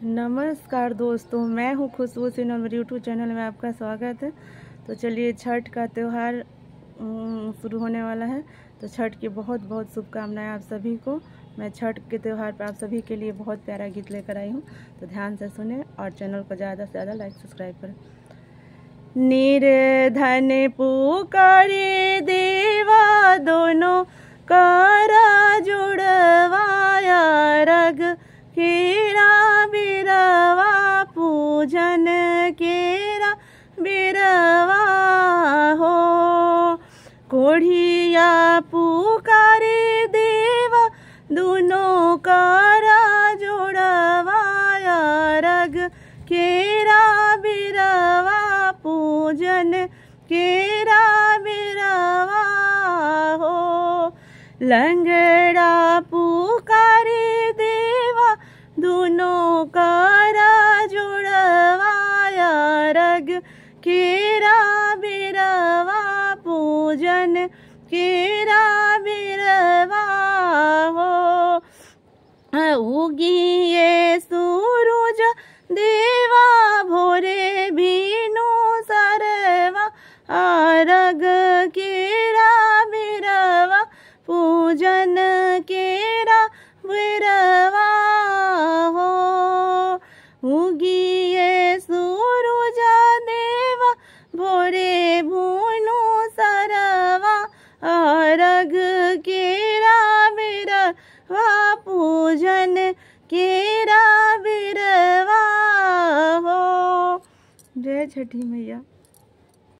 नमस्कार दोस्तों, मैं हूँ खुशबू सिन्हा। मेरे यूट्यूब चैनल में आपका स्वागत है। तो चलिए, छठ का त्यौहार शुरू होने वाला है। तो छठ की बहुत बहुत शुभकामनाएं आप सभी को। मैं छठ के त्यौहार पर आप सभी के लिए बहुत प्यारा गीत लेकर आई हूँ। तो ध्यान से सुने और चैनल को ज़्यादा से ज़्यादा लाइक सब्सक्राइब करें। निर्धन पुकारे देवा दोनों कारा जुड़वाया, रग केरा बिरवा पूजन केरा बिरवा हो। कोढ़िया पुकारे देवा दोनों कारा जुड़वाया, रग केरा बिरवा पूजन केरा बिरवा हो। लंगड़ा पुकारे देवा दोनों कारा जुड़वाया, रग केरा बिरवा पूजन केरा बिरवा हो। उगिए सूरज देवा भोरे बीनु सरवा, रग केरा बिरवा पूजन केरा बिरवा हो। उगिए सूरज देवा भोरे भूनु सरवा, रग केरा बिरवा पूजन केरा बिरवा हो। जय छठी मैया।